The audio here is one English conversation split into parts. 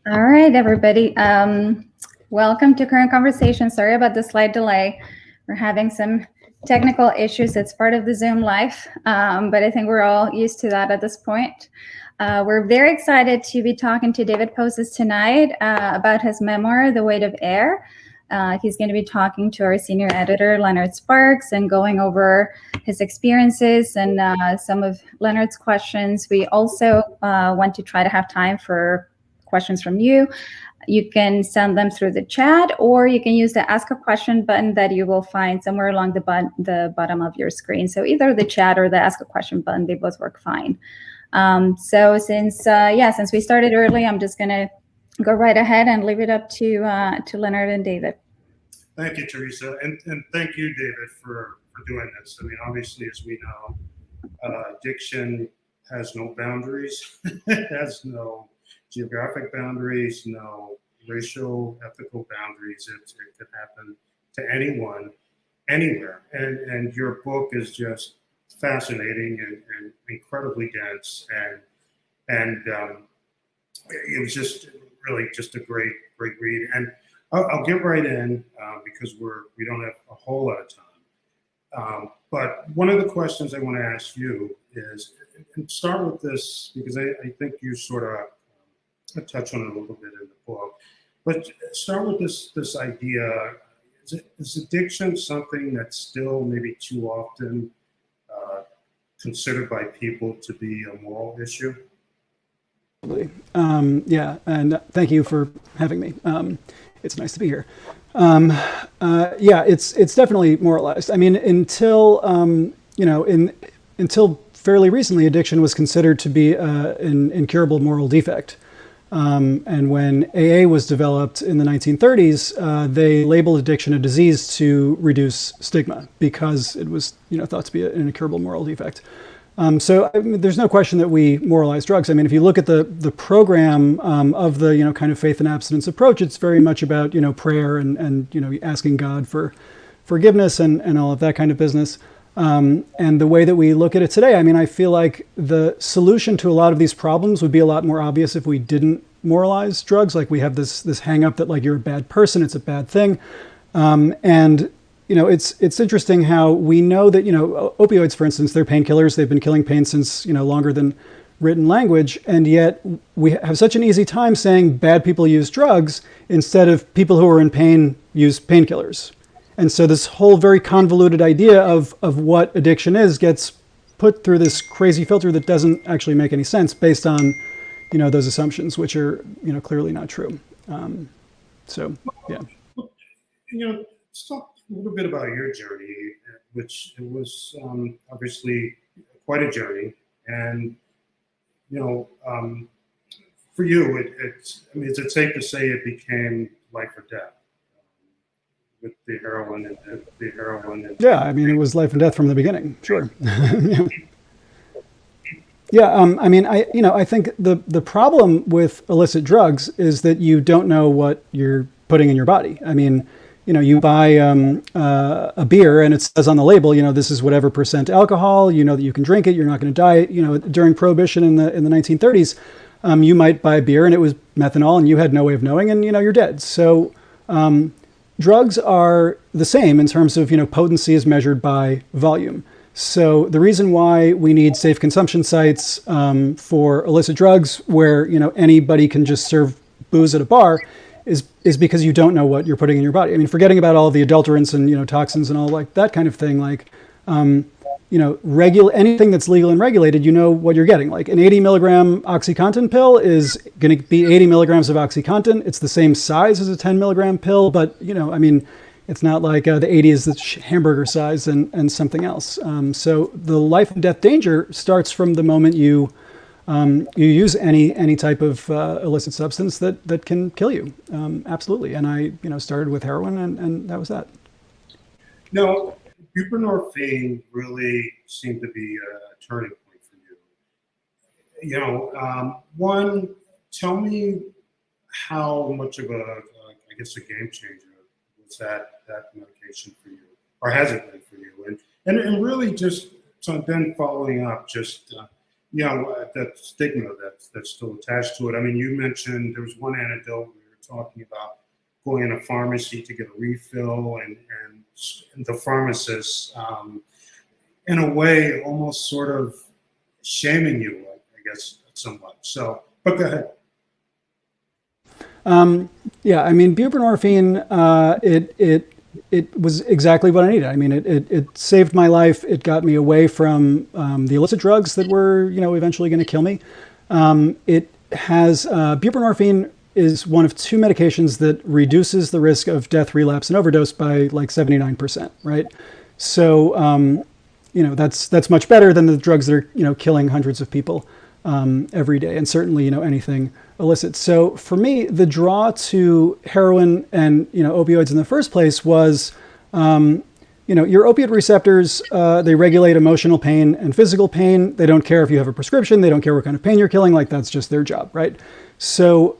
All right, everybody. Welcome to Current Conversation. Sorry about the slight delay. We're having some technical issues. It's part of the Zoom life, but I think we're all used to that at this point. We're very excited to be talking to David Poses tonight about his memoir, The Weight of Air. He's going to be talking to our senior editor, Leonard Sparks, and going over his experiences and some of Leonard's questions. We also want to try to have time for questions from you. You can send them through the chat, or you can use the Ask a Question button that you will find somewhere along the bottom of your screen. So either the chat or the Ask a Question button, they both work fine. So since we started early, I'm just going to go right ahead and leave it up to Leonard and David. Thank you, Teresa, and thank you, David, for doing this. I mean, obviously, as we know, addiction has no boundaries. It has no geographic boundaries, no racial, ethical boundaries. It could happen to anyone, anywhere. And your book is just fascinating and incredibly dense. And it was just really just a great read. And I'll get right in because we don't have a whole lot of time. But one of the questions I want to ask you is, and start with this because I think you sort of touch on it a little bit in the book, but start with this idea. Is addiction something that's still maybe too often considered by people to be a moral issue? Yeah, and thank you for having me. It's nice to be here. Yeah, it's definitely moralized. I mean, until until fairly recently, addiction was considered to be an incurable moral defect. And when AA was developed in the 1930s, they labeled addiction a disease to reduce stigma because it was thought to be an incurable moral defect. So I mean, there's no question that we moralize drugs. I mean, if you look at the program of the kind of faith and abstinence approach, it's very much about prayer and asking God for forgiveness and all of that kind of business. And the way that we look at it today, I mean, I feel like the solution to a lot of these problems would be a lot more obvious if we didn't moralize drugs. Like we have this hang up that like you're a bad person, it's a bad thing. And it's interesting how we know that, opioids, for instance, they're painkillers. They've been killing pain since, longer than written language. And yet we have such an easy time saying bad people use drugs instead of people who are in pain use painkillers. And so this whole very convoluted idea of what addiction is gets put through this crazy filter that doesn't actually make any sense based on, those assumptions, which are, clearly not true. So, yeah. Let's talk a little bit about your journey, which it was obviously quite a journey. And, for you, is it safe to say it became life or death? With the heroin and yeah, I mean, it was life and death from the beginning. Sure. Yeah. I mean, I think the problem with illicit drugs is that you don't know what you're putting in your body. I mean, you buy a beer and it says on the label, this is whatever percent alcohol. You know that you can drink it. You're not going to die. During Prohibition in the 1930s, you might buy a beer and it was methanol and you had no way of knowing, and you're dead. So. Drugs are the same in terms of, potency is measured by volume. So the reason why we need safe consumption sites for illicit drugs where, anybody can just serve booze at a bar is because you don't know what you're putting in your body. I mean, forgetting about all the adulterants and, toxins and all like that kind of thing, like, anything that's legal and regulated, you know what you're getting. Like an 80 milligram OxyContin pill is going to be 80 milligrams of OxyContin. It's the same size as a 10 milligram pill, but I mean, it's not like the 80 is the hamburger size and something else. So the life and death danger starts from the moment you use any type of illicit substance that can kill you. Absolutely. And I started with heroin and that was that. No. Buprenorphine really seemed to be a turning point for you. One, tell me how much of a game changer was that medication for you, or has it been for you? And really just so then following up, just that stigma that's still attached to it. I mean, you mentioned there was one anecdote we were talking about going in a pharmacy to get a refill, and the pharmacist, in a way, almost sort of shaming you, I guess, somewhat. So, but go ahead. Yeah, I mean, buprenorphine, it was exactly what I needed. I mean, it saved my life. It got me away from the illicit drugs that were, eventually going to kill me. It has buprenorphine is one of two medications that reduces the risk of death, relapse, and overdose by like 79%, right? So, that's much better than the drugs that are, killing hundreds of people every day, and certainly, anything illicit. So for me, the draw to heroin and, opioids in the first place was, your opiate receptors, they regulate emotional pain and physical pain. They don't care if you have a prescription. They don't care what kind of pain you're killing. Like, that's just their job, right? So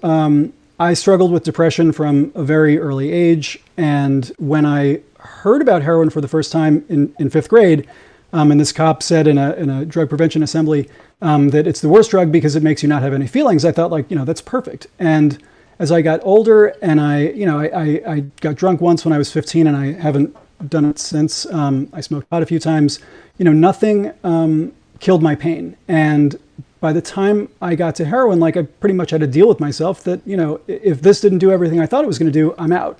I struggled with depression from a very early age. And when I heard about heroin for the first time in fifth grade, and this cop said in a drug prevention assembly that it's the worst drug because it makes you not have any feelings, I thought, like, that's perfect. And as I got older, and I got drunk once when I was 15, and I haven't done it since. I smoked pot a few times. Nothing killed my pain. And by the time I got to heroin, like, I pretty much had to deal with myself that, if this didn't do everything I thought it was going to do, I'm out.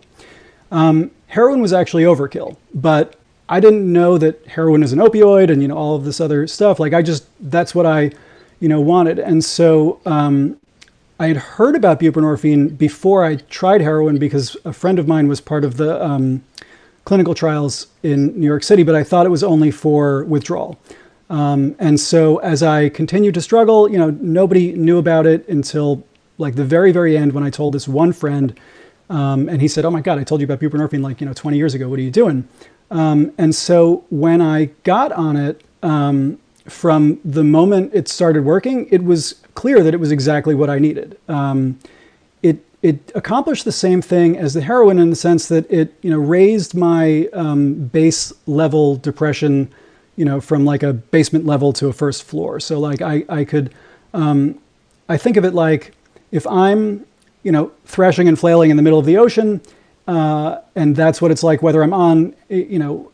Heroin was actually overkill, but I didn't know that heroin is an opioid and, all of this other stuff. Like, that's what I, wanted. And so I had heard about buprenorphine before I tried heroin because a friend of mine was part of the clinical trials in New York City, but I thought it was only for withdrawal. And so as I continued to struggle, nobody knew about it until like the very, very end when I told this one friend, and he said, "Oh my God, I told you about buprenorphine like, 20 years ago. What are you doing?" And so when I got on it, from the moment it started working, it was clear that it was exactly what I needed. It accomplished the same thing as the heroin in the sense that it, raised my base level depression, from like a basement level to a first floor. So like I could, I think of it like if I'm, thrashing and flailing in the middle of the ocean, and that's what it's like, whether I'm on,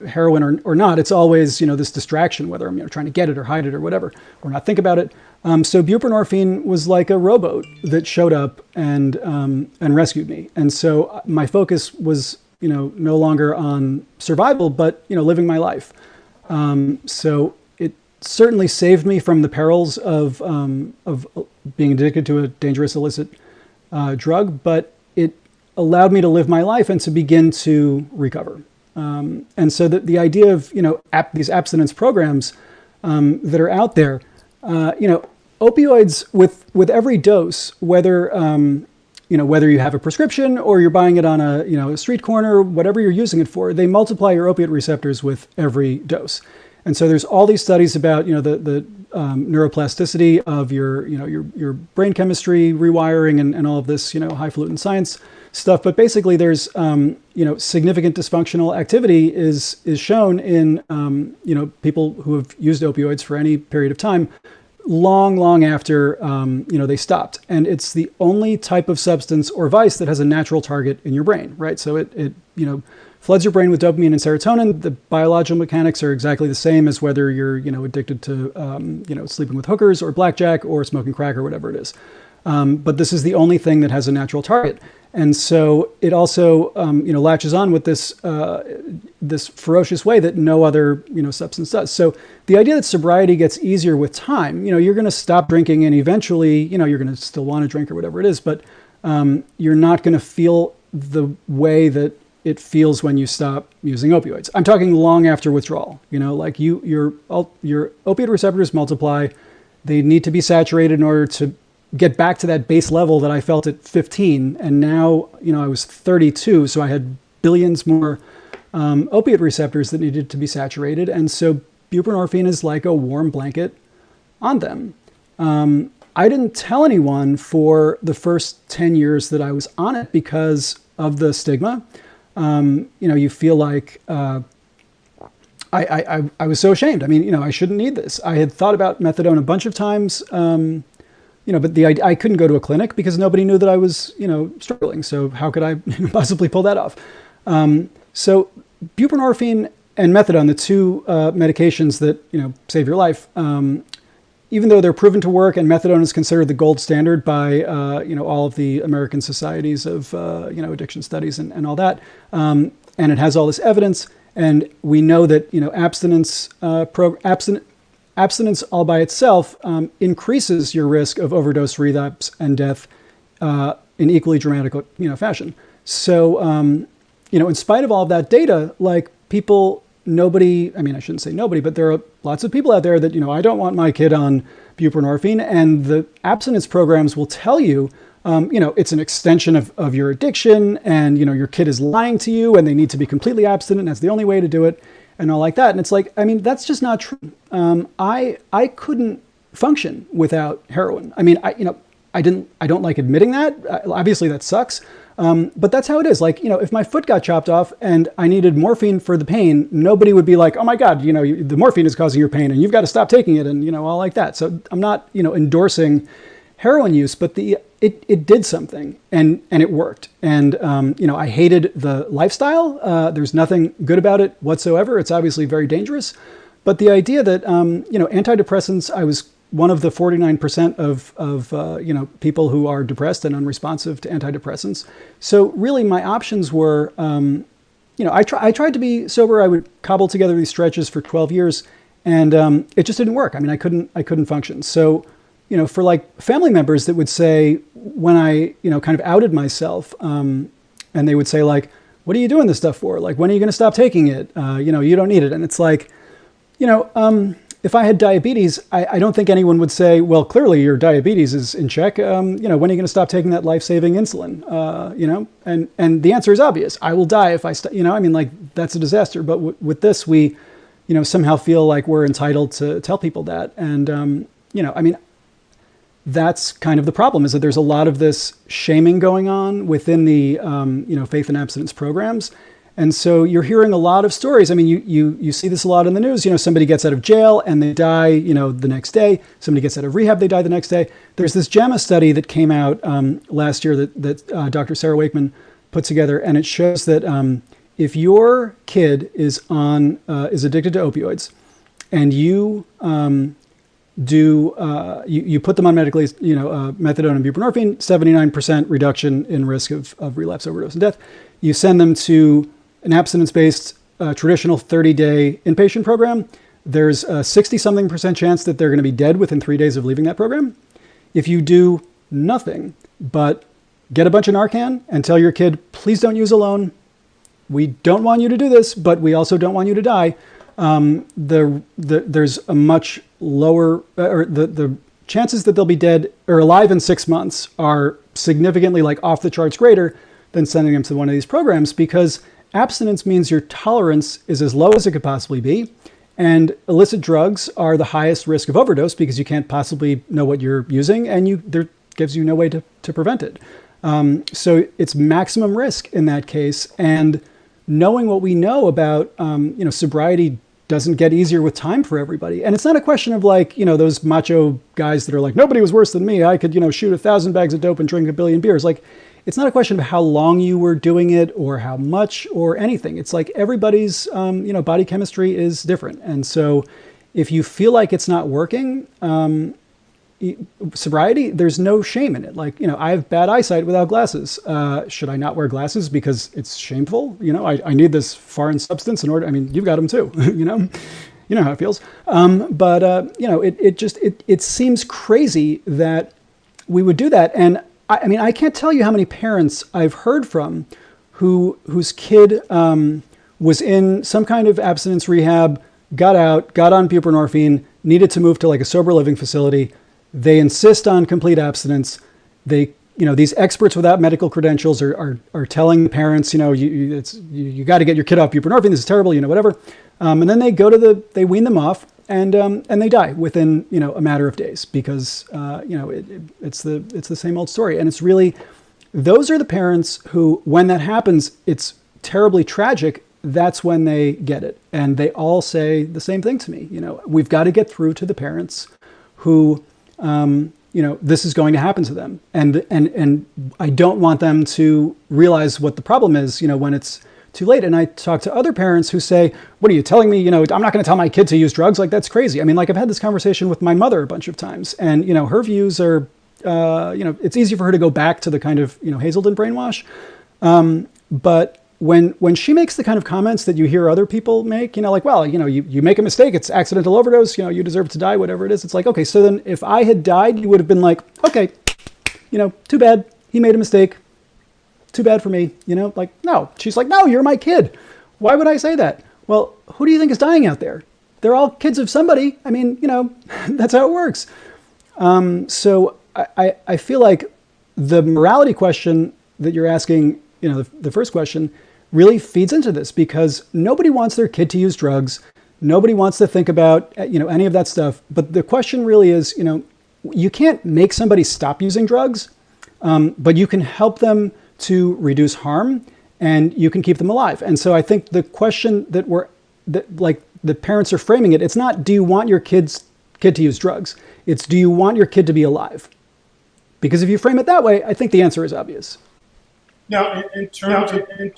heroin or not. It's always, this distraction, whether I'm, trying to get it or hide it or whatever, or not think about it. So buprenorphine was like a rowboat that showed up and rescued me. And so my focus was, no longer on survival, but, living my life. So it certainly saved me from the perils of being addicted to a dangerous illicit drug, but it allowed me to live my life and to begin to recover. And so the idea of, these abstinence programs that are out there, opioids with every dose, whether, whether you have a prescription or you're buying it on a street corner, whatever you're using it for, they multiply your opiate receptors with every dose. And so there's all these studies about, the neuroplasticity of your brain chemistry rewiring and all of this, highfalutin science stuff. But basically there's, significant dysfunctional activity is shown in, people who have used opioids for any period of time, long after, they stopped. And it's the only type of substance or vice that has a natural target in your brain, right? So it floods your brain with dopamine and serotonin. The biological mechanics are exactly the same as whether you're, addicted to, sleeping with hookers or blackjack or smoking crack or whatever it is. But this is the only thing that has a natural target. And so it also, latches on with this, this ferocious way that no other, substance does. So the idea that sobriety gets easier with time, you're going to stop drinking and eventually, you're going to still want to drink or whatever it is, but you're not going to feel the way that it feels when you stop using opioids. I'm talking long after withdrawal, like your opiate receptors multiply. They need to be saturated in order to get back to that base level that I felt at 15. And now, I was 32, so I had billions more opiate receptors that needed to be saturated. And so buprenorphine is like a warm blanket on them. I didn't tell anyone for the first 10 years that I was on it because of the stigma. You feel like, I was so ashamed. I mean, I shouldn't need this. I had thought about methadone a bunch of times, but I couldn't go to a clinic because nobody knew that I was, struggling. So how could I possibly pull that off? So buprenorphine and methadone, the two medications that, save your life, even though they're proven to work, and methadone is considered the gold standard by, all of the American societies of, addiction studies and all that, and it has all this evidence. And we know that abstinence all by itself increases your risk of overdose, relapse, and death in equally dramatic fashion. So in spite of all of that data, like nobody, I shouldn't say nobody, but there are lots of people out there that I don't want my kid on buprenorphine, and the abstinence programs will tell you. It's an extension of your addiction, and, your kid is lying to you and they need to be completely abstinent. And that's the only way to do it and all like that. And it's like, that's just not true. I couldn't function without heroin. I don't like admitting that. Obviously that sucks. But that's how it is. Like, if my foot got chopped off and I needed morphine for the pain, nobody would be like, oh my God, the morphine is causing your pain and you've got to stop taking it, and, all like that. So I'm not, endorsing heroin use, but it did something, and it worked. And, I hated the lifestyle. There's nothing good about it whatsoever. It's obviously very dangerous. But the idea that, antidepressants, I was one of the 49% of people who are depressed and unresponsive to antidepressants. So really my options were, I tried to be sober. I would cobble together these stretches for 12 years, and it just didn't work. I couldn't function. So, for like family members that would say, when I, kind of outed myself, and they would say like, what are you doing this stuff for? Like, when are you going to stop taking it? You don't need it. And it's like, if I had diabetes, I don't think anyone would say, well, clearly your diabetes is in check. When are you going to stop taking that life-saving insulin? And the answer is obvious. I will die if I stop, that's a disaster. But with this, we, somehow feel like we're entitled to tell people that. And, that's kind of the problem, is that there's a lot of this shaming going on within the, faith and abstinence programs. And so you're hearing a lot of stories. You see this a lot in the news. Somebody gets out of jail and they die, the next day. Somebody gets out of rehab, they die the next day. There's this JAMA study that came out last year that Dr. Sarah Wakeman put together, and it shows that if your kid is addicted to opioids, and you you put them on medically, methadone and buprenorphine, 79% reduction in risk of relapse, overdose, and death. You send them to an abstinence-based traditional 30-day inpatient program. There's a 60-something% chance that they're going to be dead within 3 days of leaving that program. If you do nothing but get a bunch of Narcan and tell your kid, please don't use alone. We don't want you to do this, but we also don't want you to die. There's a much lower, or the chances that they'll be dead or alive in 6 months are significantly, like, off the charts greater than sending them to one of these programs, because abstinence means your tolerance is as low as it could possibly be. And illicit drugs are the highest risk of overdose because you can't possibly know what you're using, and there gives you no way to prevent it. So it's maximum risk in that case. And knowing what we know about, sobriety doesn't get easier with time for everybody. And it's not a question of, like, those macho guys that are like, nobody was worse than me. I could, shoot 1,000 bags of dope and drink 1 billion beers. Like, it's not a question of how long you were doing it or how much or anything. It's like everybody's, body chemistry is different. And so if you feel like it's not working, sobriety, there's no shame in it. Like, I have bad eyesight without glasses. Should I not wear glasses because it's shameful? I need this foreign substance in order. You've got them too, you know how it feels. It seems crazy that we would do that. And I can't tell you how many parents I've heard from whose kid was in some kind of abstinence rehab, got out, got on buprenorphine, needed to move to like a sober living facility. They insist on complete abstinence. These experts without medical credentials are telling the parents, you got to get your kid off buprenorphine. This is terrible, whatever. And then they wean them off, and they die within, a matter of days because, it's the same old story. And it's really, those are the parents who, when that happens, it's terribly tragic. that's when they get it. And they all say the same thing to me. We've got to get through to the parents who, this is going to happen to them. And I don't want them to realize what the problem is, when it's too late. And I talk to other parents who say, what are you telling me? I'm not going to tell my kid to use drugs. Like, that's crazy. I mean, like, I've had this conversation with my mother a bunch of times, and, her views are, it's easy for her to go back to the kind of, Hazelden brainwash. But when she makes the kind of comments that you hear other people make, like, well, you make a mistake, it's accidental overdose, you deserve to die, whatever it is. It's like, okay, so then if I had died, you would have been like, okay, too bad, he made a mistake. Too bad for me, like, no. She's like, no, you're my kid. Why would I say that? Well, who do you think is dying out there? They're all kids of somebody. I mean, that's how it works. So I feel like the morality question that you're asking, the first question really feeds into this, because nobody wants their kid to use drugs. Nobody wants to think about, any of that stuff. But the question really is, you can't make somebody stop using drugs, but you can help them to reduce harm, and you can keep them alive. And so I think the question that the parents are framing it, it's not, do you want your kid to use drugs? It's, do you want your kid to be alive? Because if you frame it that way, I think the answer is obvious. Now, in terms of, I'm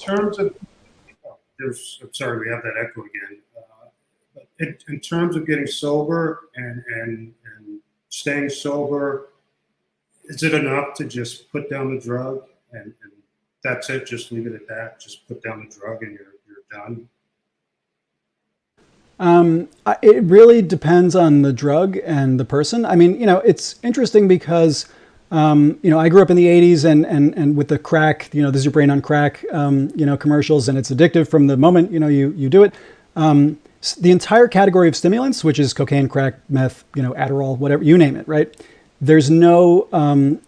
sorry, we have that echo again. In terms of getting sober and staying sober, is it enough to just put down the drug and that's it? Just leave it at that. Just put down the drug and you're done. It really depends on the drug and the person. I mean, it's interesting because, I grew up in the 80s and with the crack, this is your brain on crack, commercials, and it's addictive from the moment, you do it. The entire category of stimulants, which is cocaine, crack, meth, Adderall, whatever, you name it, right? There's no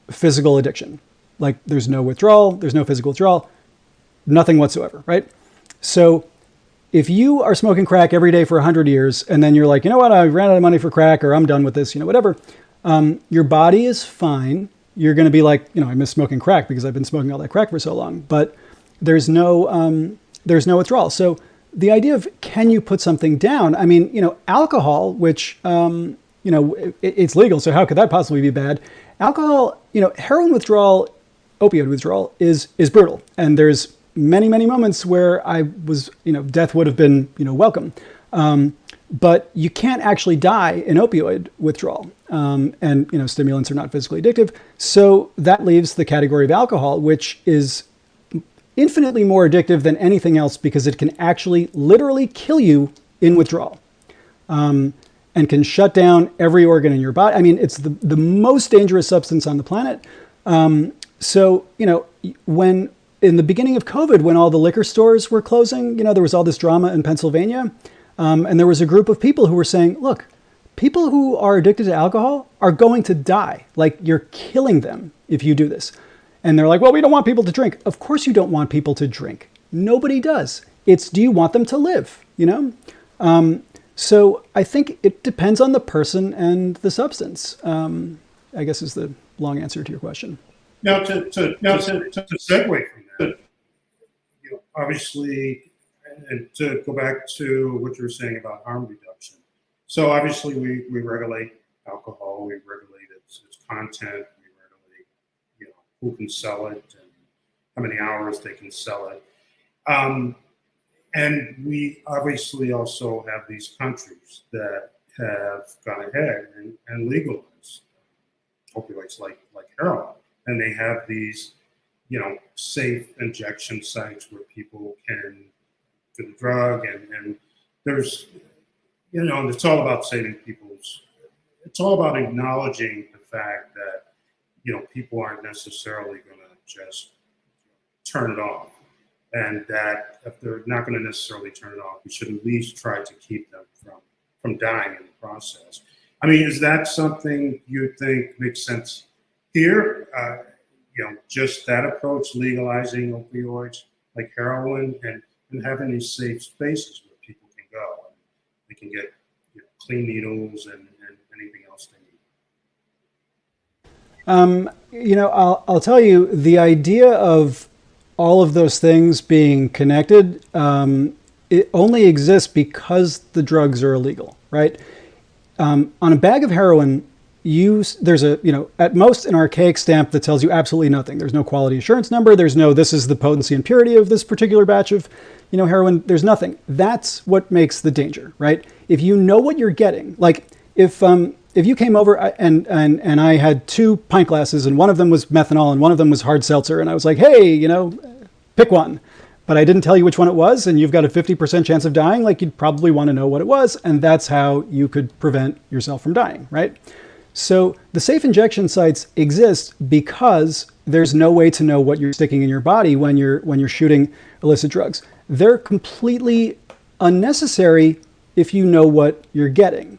physical addiction. Like, there's no withdrawal, there's no physical withdrawal, nothing whatsoever, right? So if you are smoking crack every day for 100 years, and then you're like, you know what, I ran out of money for crack, or I'm done with this, whatever, your body is fine. You're going to be like, I miss smoking crack because I've been smoking all that crack for so long, but there's no withdrawal. So the idea of, can you put something down? I mean, alcohol, which, it's legal, so how could that possibly be bad? Alcohol, heroin withdrawal, opioid withdrawal is brutal. And there's many, many moments where I was, death would have been, welcome. But you can't actually die in opioid withdrawal. And, stimulants are not physically addictive. So that leaves the category of alcohol, which is infinitely more addictive than anything else, because it can actually literally kill you in withdrawal. And can shut down every organ in your body. I mean, it's the most dangerous substance on the planet. So, when in the beginning of COVID, when all the liquor stores were closing, there was all this drama in Pennsylvania. And there was a group of people who were saying, look, people who are addicted to alcohol are going to die. Like, you're killing them if you do this. And they're like, well, we don't want people to drink. Of course you don't want people to drink. Nobody does. It's, do you want them to live? So I think it depends on the person and the substance, I guess is the long answer to your question. Now, to segue from that, obviously, and to go back to what you were saying about harm reduction. So obviously we regulate alcohol, we regulate its content, we regulate, who can sell it and how many hours they can sell it. And we obviously also have these countries that have gone ahead and legalized opioids like heroin. And they have these, safe injection sites where people can do the drug. And there's, it's all about saving it's all about acknowledging the fact that, people aren't necessarily going to just turn it off. And that if they're not going to necessarily turn it off, we should at least try to keep them from dying in the process. I mean, is that something you think makes sense here? Just that approach, legalizing opioids like heroin and having these safe spaces where people can go and they can get clean needles and anything else they need. I'll tell you, the idea of all of those things being connected, it only exists because the drugs are illegal, right? On a bag of heroin, there's a, at most an archaic stamp that tells you absolutely nothing. There's no quality assurance number. There's no, this is the potency and purity of this particular batch of, heroin. There's nothing. That's what makes the danger, right? If you know what you're getting, like if you came over and I had 2 pint glasses and one of them was methanol and one of them was hard seltzer, and I was like, hey, pick one, but I didn't tell you which one it was, and you've got a 50% chance of dying, like you'd probably want to know what it was, and that's how you could prevent yourself from dying, right? So the safe injection sites exist because there's no way to know what you're sticking in your body when you're shooting illicit drugs. They're completely unnecessary if you know what you're getting,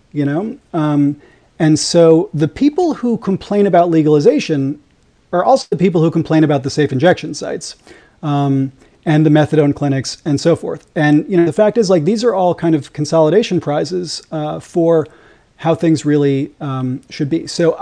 And so the people who complain about legalization are also the people who complain about the safe injection sites, and the methadone clinics and so forth. And, the fact is, like, these are all kind of consolidation prizes for how things really should be. So,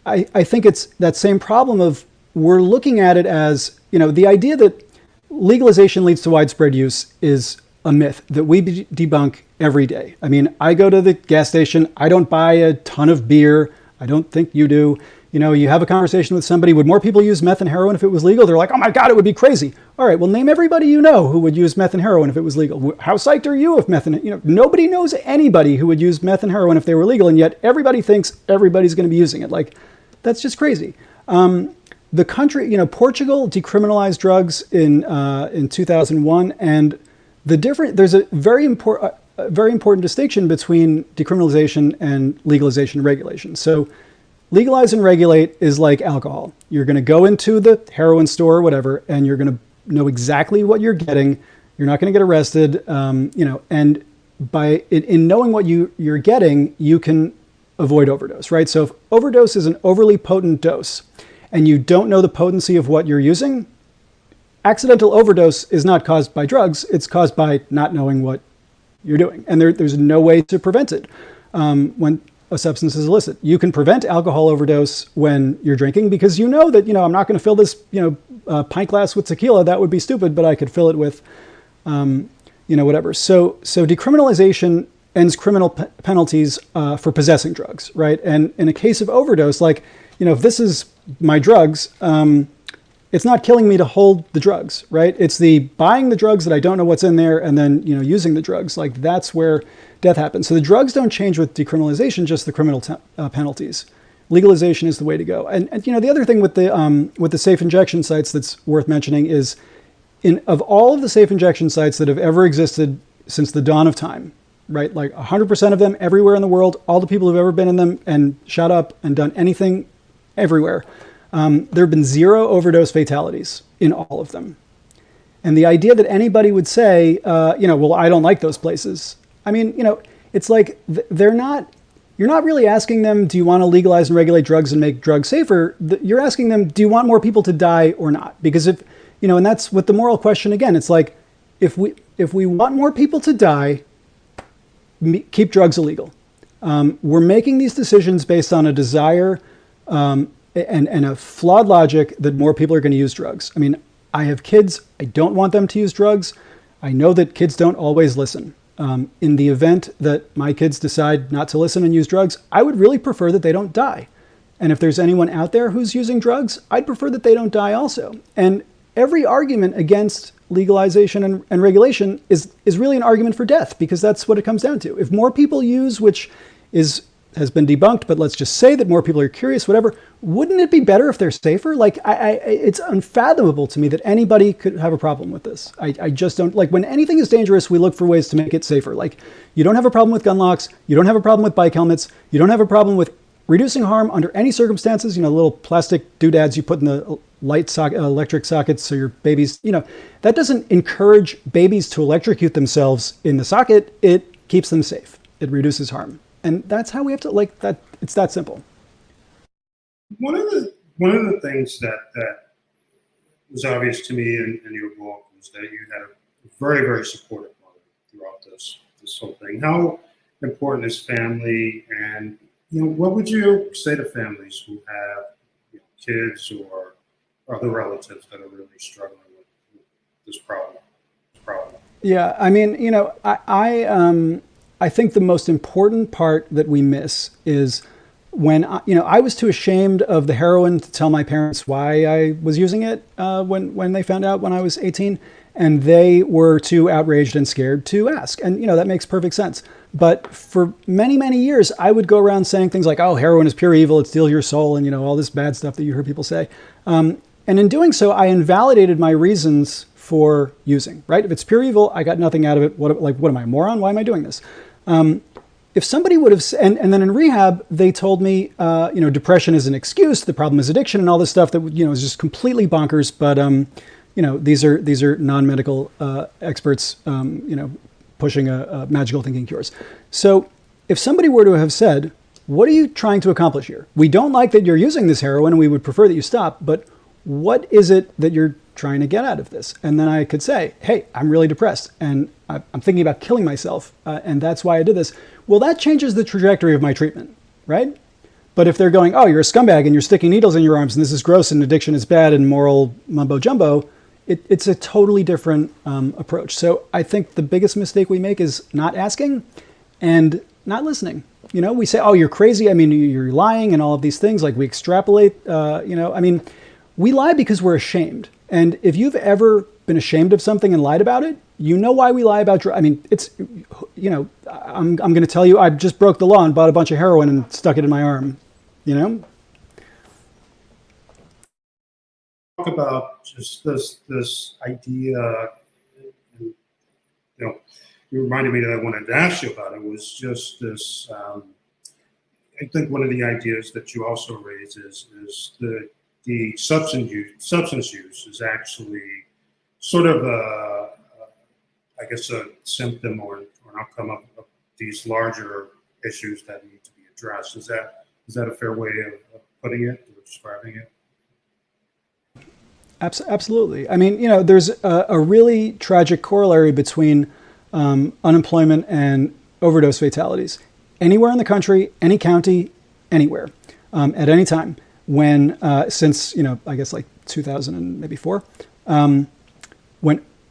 I think it's that same problem of we're looking at it as, the idea that legalization leads to widespread use is a myth that we debunk every day. I mean, I go to the gas station. I don't buy a ton of beer. I don't think you do. You have a conversation with somebody. Would more people use meth and heroin if it was legal? They're like, oh my God, it would be crazy. All right, well, name everybody you know who would use meth and heroin if it was legal. How psyched are you if meth and, nobody knows anybody who would use meth and heroin if they were legal, and yet everybody thinks everybody's going to be using it. Like, that's just crazy. The country, Portugal decriminalized drugs in 2001, and there's a very important distinction between decriminalization and legalization and regulation. So legalize and regulate is like alcohol. You're going to go into the heroin store or whatever, and you're going to know exactly what you're getting. You're not going to get arrested, and in knowing what you're getting, you can avoid overdose, right? So if overdose is an overly potent dose, and you don't know the potency of what you're using, accidental overdose is not caused by drugs. It's caused by not knowing what you're doing. And there's no way to prevent it when a substance is illicit. You can prevent alcohol overdose when you're drinking because you know that, I'm not going to fill this, pint glass with tequila. That would be stupid, but I could fill it with, whatever. So decriminalization ends criminal penalties for possessing drugs, right? And in a case of overdose, like, if this is my drugs, it's not killing me to hold the drugs, right? It's the buying the drugs that I don't know what's in there and then, using the drugs. Like, that's where death happens. So the drugs don't change with decriminalization, just the criminal penalties. Legalization is the way to go. And the other thing with the safe injection sites that's worth mentioning is, of all of the safe injection sites that have ever existed since the dawn of time, right? Like 100% of them everywhere in the world, all the people who've ever been in them and shot up and done anything everywhere, there have been 0 overdose fatalities in all of them. And the idea that anybody would say, well, I don't like those places. I mean, it's like you're not really asking them, do you want to legalize and regulate drugs and make drugs safer? You're asking them, do you want more people to die or not? Because if, and that's with the moral question again, it's like, if we want more people to die, keep drugs illegal. We're making these decisions based on a desire and a flawed logic that more people are going to use drugs. I mean, I have kids. I don't want them to use drugs. I know that kids don't always listen. In the event that my kids decide not to listen and use drugs, I would really prefer that they don't die. And if there's anyone out there who's using drugs, I'd prefer that they don't die also. And every argument against legalization and regulation is really an argument for death, because that's what it comes down to. If more people use, which has been debunked, but let's just say that more people are curious, whatever, wouldn't it be better if they're safer? Like, it's unfathomable to me that anybody could have a problem with this. I just don't, like, when anything is dangerous, we look for ways to make it safer. Like, you don't have a problem with gun locks, you don't have a problem with bike helmets, you don't have a problem with reducing harm under any circumstances, little plastic doodads you put in the electric sockets so your babies, that doesn't encourage babies to electrocute themselves in the socket. It keeps them safe. It reduces harm. And that's how we have to, like, that. It's that simple. One of the things that was obvious to me in your book was that you had a very, very supportive mother throughout this whole thing. How important is family, and what would you say to families who have kids or other relatives that are really struggling with this problem. Yeah, I mean, I think the most important part that we miss is when I was too ashamed of the heroin to tell my parents why I was using it when they found out when I was 18, and they were too outraged and scared to ask. And that makes perfect sense. But for many, many years, I would go around saying things like, "Oh, heroin is pure evil; it steals your soul," and all this bad stuff that you hear people say. And in doing so, I invalidated my reasons for using. Right? If it's pure evil, I got nothing out of it. What am I, a moron? Why am I doing this? If somebody would have, and then in rehab, they told me, depression is an excuse, the problem is addiction, and all this stuff that is just completely bonkers. But these are non-medical experts, pushing a magical thinking cures. So if somebody were to have said, "What are you trying to accomplish here? We don't like that you're using this heroin, and we would prefer that you stop. But what is it that you're trying to get out of this?" And then I could say, "Hey, I'm really depressed, and I'm thinking about killing myself, and that's why I did this." Well, that changes the trajectory of my treatment, right? But if they're going, "Oh, you're a scumbag and you're sticking needles in your arms and this is gross and addiction is bad and moral mumbo jumbo," it's a totally different approach. So I think the biggest mistake we make is not asking and not listening. We say, "Oh, you're crazy. I mean, you're lying," and all of these things. Like we extrapolate. We lie because we're ashamed. And if you've ever been ashamed of something and lied about it, you know why we lie about drugs. I mean, it's, I'm going to tell you, I just broke the law and bought a bunch of heroin and stuck it in my arm, Talk about just this idea, you reminded me that I wanted to ask you about. It was just this, I think one of the ideas that you also raise is the substance use is actually sort of a symptom or an outcome of these larger issues that need to be addressed. Is that a fair way of putting it or describing it? Absolutely. I mean, there's a really tragic corollary between unemployment and overdose fatalities. Anywhere in the country, any county, anywhere, at any time. When since I guess like 2004,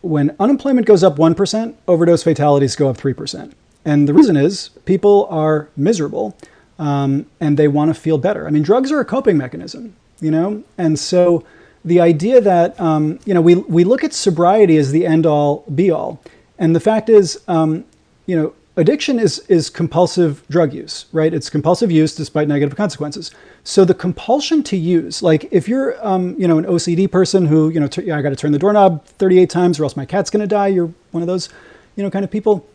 when unemployment goes up 1%, overdose fatalities go up 3%. And the reason is people are miserable and they want to feel better. I mean, drugs are a coping mechanism, and so the idea that we look at sobriety as the end all be all, and the fact is, addiction is compulsive drug use, right? It's compulsive use despite negative consequences. So the compulsion to use, like if you're, an OCD person who, I got to turn the doorknob 38 times or else my cat's going to die. You're one of those, kind of people.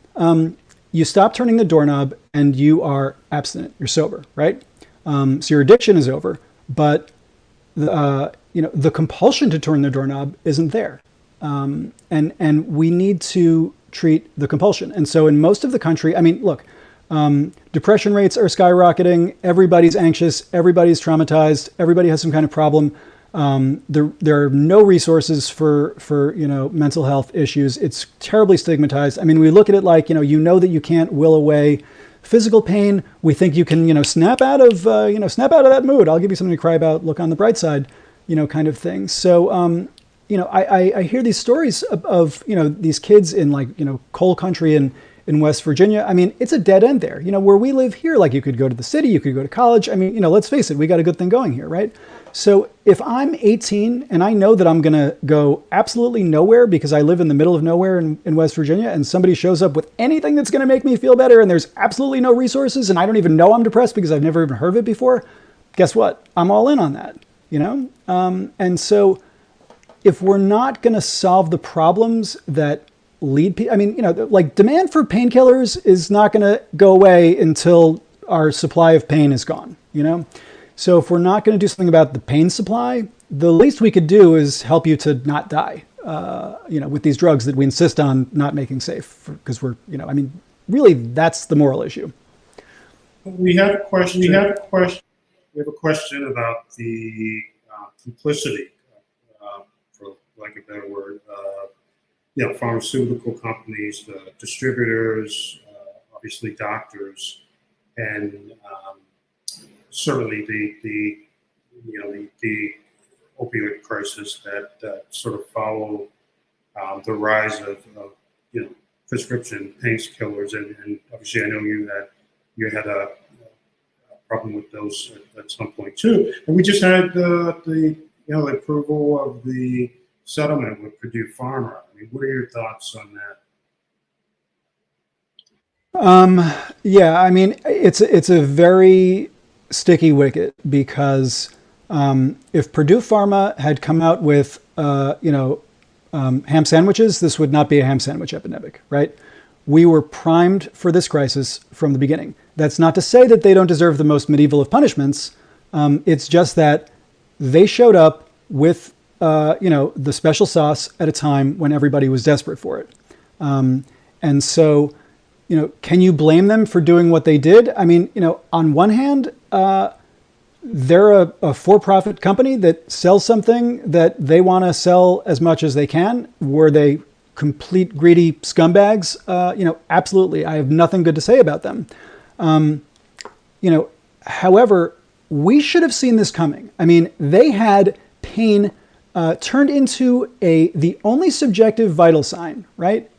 You stop turning the doorknob and you are abstinent. You're sober, right? So your addiction is over, but the compulsion to turn the doorknob isn't there. And we need to treat the compulsion. And so in most of the country, I mean, look, depression rates are skyrocketing. Everybody's anxious. Everybody's traumatized. Everybody has some kind of problem. There are no resources for mental health issues. It's terribly stigmatized. I mean, we look at it like, that you can't will away physical pain. We think you can, snap out of that mood. I'll give you something to cry about. Look on the bright side, kind of thing. So, I hear these stories of these kids in coal country in West Virginia. I mean, it's a dead end there. Where we live here, like you could go to the city, you could go to college. I mean, let's face it, we got a good thing going here, right? So if I'm 18 and I know that I'm going to go absolutely nowhere because I live in the middle of nowhere in West Virginia, and somebody shows up with anything that's going to make me feel better, and there's absolutely no resources, and I don't even know I'm depressed because I've never even heard of it before, guess what? I'm all in on that, And so if we're not going to solve the problems that lead people, I mean, like demand for painkillers is not going to go away until our supply of pain is gone, So if we're not going to do something about the pain supply, the least we could do is help you to not die, with these drugs that we insist on not making safe because we're, really that's the moral issue. We have a question. We have a question about the complicity, for lack of a better word, pharmaceutical companies, the distributors, obviously doctors, and certainly the opioid crisis that sort of follow the rise of prescription painkillers, and obviously I know you had a problem with those at some point too. And we just had the approval of the settlement with Purdue Pharma. I mean, what are your thoughts on that? Yeah, I mean, it's a very sticky wicket because if Purdue Pharma had come out with ham sandwiches, this would not be a ham sandwich epidemic, right? We were primed for this crisis from the beginning. That's not to say that they don't deserve the most medieval of punishments. It's just that they showed up with the special sauce at a time when everybody was desperate for it. And so, can you blame them for doing what they did? I mean, on one hand, they're a for-profit company that sells something that they want to sell as much as they can. Were they complete greedy scumbags? Absolutely. I have nothing good to say about them. However, we should have seen this coming. I mean, they had pain turned into the only subjective vital sign, right?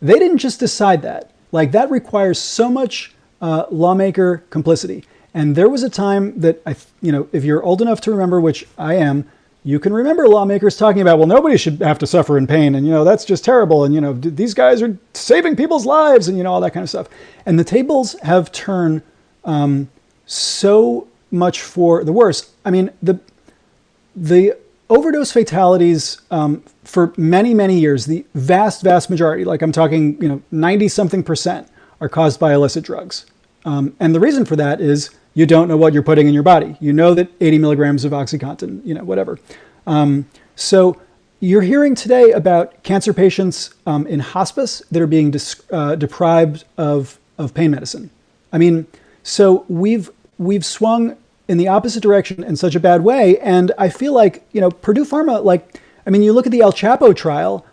They didn't just decide that. Like, that requires so much lawmaker complicity. And there was a time that, if you're old enough to remember, which I am, you can remember lawmakers talking about, well, nobody should have to suffer in pain. And, that's just terrible. And, these guys are saving people's lives and, all that kind of stuff. And the tables have turned so much for the worse. I mean, the overdose fatalities for many, many years, the vast, vast majority, like I'm talking, 90-something%, are caused by illicit drugs. And the reason for that is you don't know what you're putting in your body. You know that 80 milligrams of OxyContin, whatever. So you're hearing today about cancer patients in hospice that are being deprived of pain medicine. I mean, so we've swung in the opposite direction in such a bad way. And I feel like, Purdue Pharma, you look at the El Chapo trial,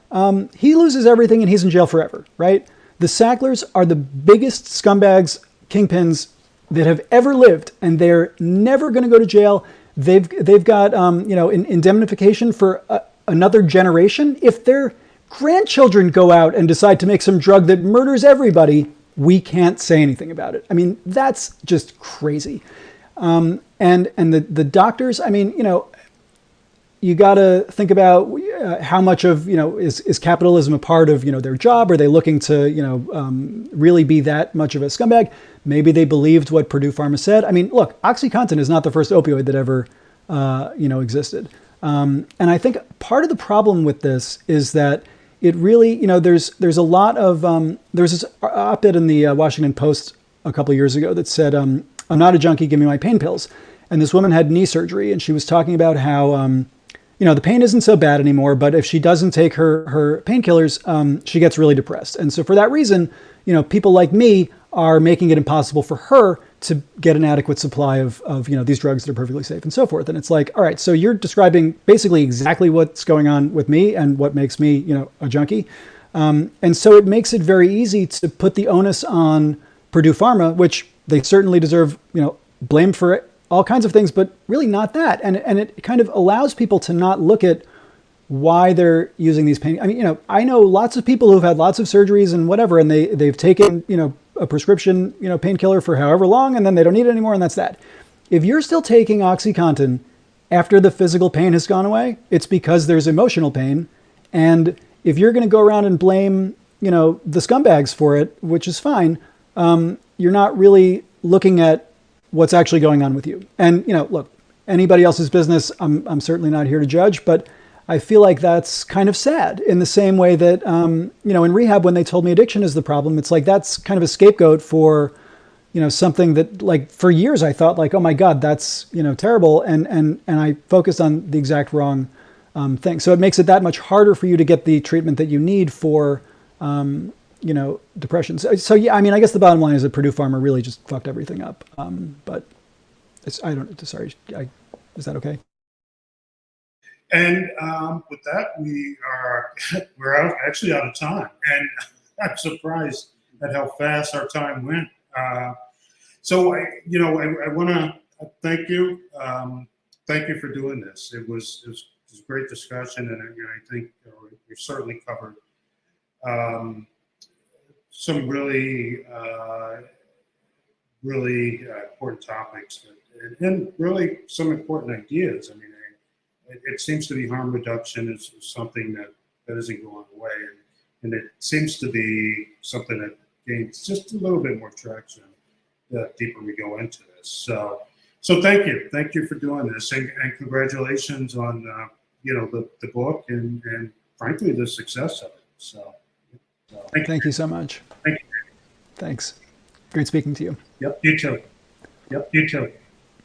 he loses everything and he's in jail forever, right? The Sacklers are the biggest scumbags, kingpins that have ever lived, and they're never going to go to jail. They've got indemnification for another generation. If their grandchildren go out and decide to make some drug that murders everybody, we can't say anything about it. I mean, that's just crazy. And the doctors, you got to think about how much of, is capitalism a part of, their job? Are they looking to, really be that much of a scumbag? Maybe they believed what Purdue Pharma said. I mean, look, OxyContin is not the first opioid that ever, existed. And I think part of the problem with this is that it really, there's a lot of, there's this op-ed in the Washington Post a couple of years ago that said, I'm not a junkie, give me my pain pills. And this woman had knee surgery, and she was talking about how, the pain isn't so bad anymore, but if she doesn't take her painkillers, she gets really depressed. And so for that reason, people like me are making it impossible for her to get an adequate supply of these drugs that are perfectly safe and so forth. And it's like, all right, so you're describing basically exactly what's going on with me and what makes me, a junkie. And so it makes it very easy to put the onus on Purdue Pharma, which they certainly deserve, blame for all kinds of things, but really not that. And it kind of allows people to not look at why they're using these pain. I know lots of people who've had lots of surgeries and whatever, and they've taken, a prescription, painkiller for however long, and then they don't need it anymore, and that's that. If you're still taking OxyContin after the physical pain has gone away, it's because there's emotional pain. And if you're going to go around and blame, the scumbags for it, which is fine, you're not really looking at what's actually going on with you. And, look, anybody else's business, I'm certainly not here to judge, but I feel like that's kind of sad in the same way that, in rehab, when they told me addiction is the problem, it's like that's kind of a scapegoat for, something that, like, for years I thought, like, oh my God, that's, terrible. And I focused on the exact wrong thing. So it makes it that much harder for you to get the treatment that you need for, depression. So yeah, I guess the bottom line is that Purdue Pharma really just fucked everything up. But is that okay? And with that, we're actually out of time, and I'm surprised at how fast our time went. So I want to thank you. thank you for doing this. It was a great discussion, and I think we certainly covered some really important topics and really some important ideas. I mean, it seems to be harm reduction is something that isn't going away, and it seems to be something that gains just a little bit more traction the deeper we go into this. So thank you for doing this, and congratulations on the book and frankly the success of it. So thank you so much. Thank you. Thanks. Great speaking to you. Yep, you too.